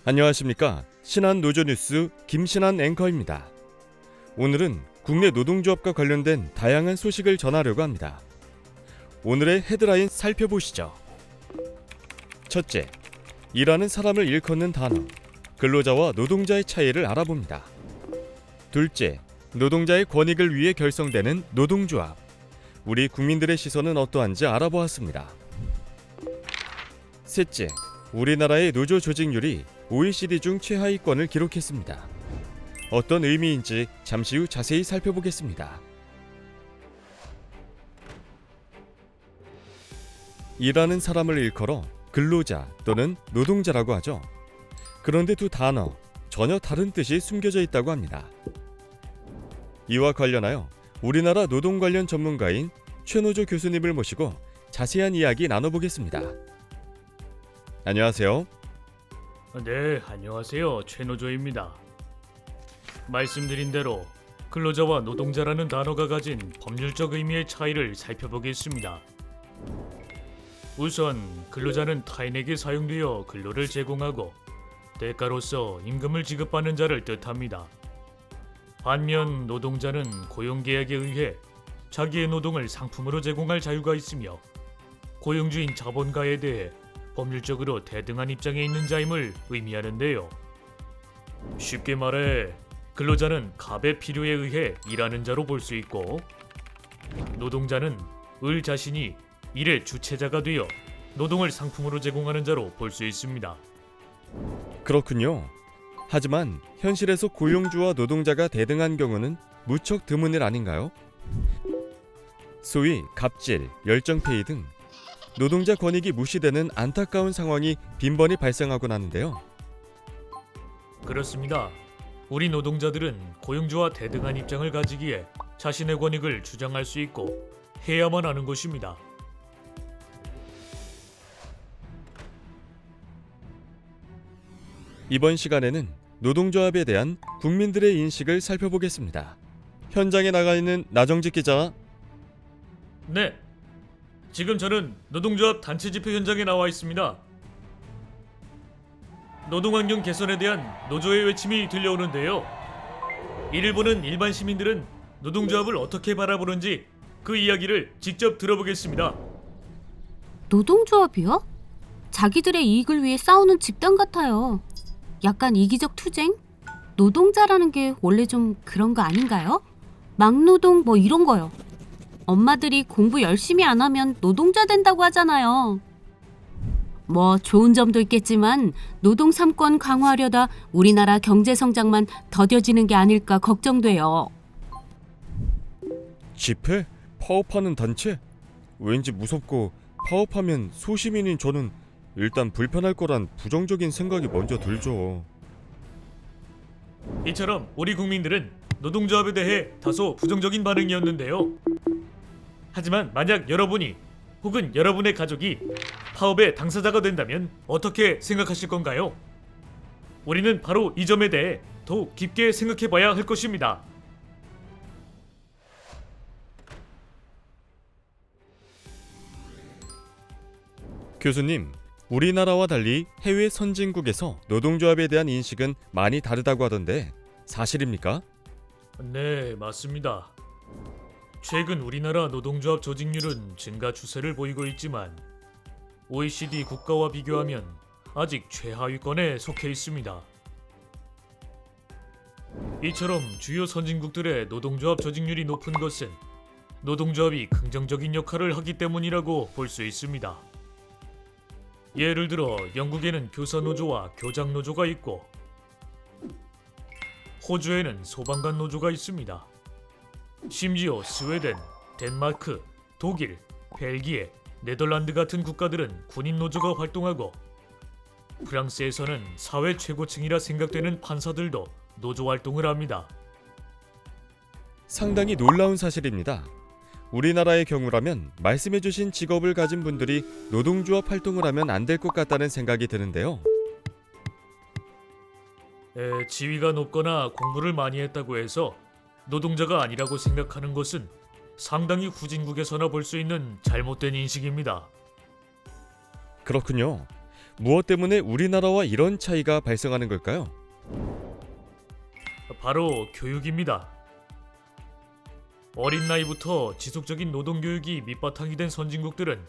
안녕하십니까. 신한노조뉴스 김신한 앵커입니다. 오늘은 국내 노동조합과 관련된 다양한 소식을 전하려고 합니다. 오늘의 헤드라인 살펴보시죠. 첫째, 일하는 사람을 일컫는 단어, 근로자와 노동자의 차이를 알아봅니다. 둘째, 노동자의 권익을 위해 결성되는 노동조합, 우리 국민들의 시선은 어떠한지 알아보았습니다. 셋째, 우리나라의 노조 조직률이 OECD 중 최하위권을 기록했습니다. 어떤 의미인지 잠시 후 자세히 살펴보겠습니다. 일하는 사람을 일컬어 근로자 또는 노동자라고 하죠. 그런데 두 단어, 전혀 다른 뜻이 숨겨져 있다고 합니다. 이와 관련하여 우리나라 노동 관련 전문가인 최노조 교수님을 모시고 자세한 이야기 나눠보겠습니다. 안녕하세요. 네, 안녕하세요. 최노조입니다. 말씀드린 대로 근로자와 노동자라는 단어가 가진 법률적 의미의 차이를 살펴보겠습니다. 우선 근로자는 타인에게 사용되어 근로를 제공하고 대가로서 임금을 지급받는 자를 뜻합니다. 반면 노동자는 고용계약에 의해 자기의 노동을 상품으로 제공할 자유가 있으며 고용주인 자본가에 대해 법률적으로 대등한 입장에 있는 자임을 의미하는데요. 쉽게 말해 근로자는 갑의 필요에 의해 일하는 자로 볼 수 있고, 노동자는 을 자신이 일의 주체자가 되어 노동을 상품으로 제공하는 자로 볼 수 있습니다. 그렇군요. 하지만 현실에서 고용주와 노동자가 대등한 경우는 무척 드문 일 아닌가요? 소위 갑질, 열정페이 등 노동자 권익이 무시되는 안타까운 상황이 빈번히 발생하곤 하는데요. 그렇습니다. 우리 노동자들은 고용주와 대등한 입장을 가지기에 자신의 권익을 주장할 수 있고 해야만 하는 것입니다. 이번 시간에는 노동조합에 대한 국민들의 인식을 살펴보겠습니다. 현장에 나가 있는 나정직 기자. 네, 지금 저는 노동조합 단체 집회 현장에 나와 있습니다. 노동환경 개선에 대한 노조의 외침이 들려오는데요. 이를 보는 일반 시민들은 노동조합을 어떻게 바라보는지 그 이야기를 직접 들어보겠습니다. 노동조합이요? 자기들의 이익을 위해 싸우는 집단 같아요. 약간 이기적 투쟁? 노동자라는 게 원래 좀 그런 거 아닌가요? 막노동 뭐 이런 거요. 엄마들이 공부 열심히 안 하면 노동자 된다고 하잖아요. 뭐 좋은 점도 있겠지만 노동 3권 강화하려다 우리나라 경제 성장만 더뎌지는 게 아닐까 걱정돼요. 집회? 파업하는 단체? 왠지 무섭고 파업하면 소시민인 저는 일단 불편할 거란 부정적인 생각이 먼저 들죠. 이처럼 우리 국민들은 노동조합에 대해 다소 부정적인 반응이었는데요. 하지만 만약 여러분이 혹은 여러분의 가족이 파업의 당사자가 된다면 어떻게 생각하실 건가요? 우리는 바로 이 점에 대해 더욱 깊게 생각해 봐야 할 것입니다. 교수님, 우리나라와 달리 해외 선진국에서 노동조합에 대한 인식은 많이 다르다고 하던데 사실입니까? 네, 맞습니다. 최근 우리나라 노동조합 조직률은 증가 추세를 보이고 있지만 OECD 국가와 비교하면 아직 최하위권에 속해 있습니다. 이처럼 주요 선진국들의 노동조합 조직률이 높은 것은 노동조합이 긍정적인 역할을 하기 때문이라고 볼 수 있습니다. 예를 들어 영국에는 교사노조와 교장노조가 있고 호주에는 소방관 노조가 있습니다. 심지어 스웨덴, 덴마크, 독일, 벨기에, 네덜란드 같은 국가들은 군인 노조가 활동하고 프랑스에서는 사회 최고층이라 생각되는 판사들도 노조 활동을 합니다. 상당히 놀라운 사실입니다. 우리나라의 경우라면 말씀해주신 직업을 가진 분들이 노동조합 활동을 하면 안 될 것 같다는 생각이 드는데요. 지위가 높거나 공부를 많이 했다고 해서 노동자가 아니라고 생각하는 것은 상당히 후진국에서나 볼 수 있는 잘못된 인식입니다. 그렇군요. 무엇 때문에 우리나라와 이런 차이가 발생하는 걸까요? 바로 교육입니다. 어린 나이부터 지속적인 노동교육이 밑바탕이 된 선진국들은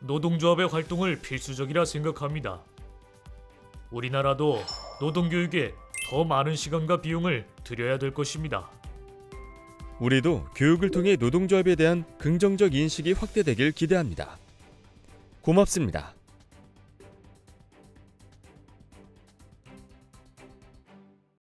노동조합의 활동을 필수적이라 생각합니다. 우리나라도 노동교육에 더 많은 시간과 비용을 들여야 될 것입니다. 우리도 교육을 통해 노동조합에 대한 긍정적 인식이 확대되길 기대합니다. 고맙습니다.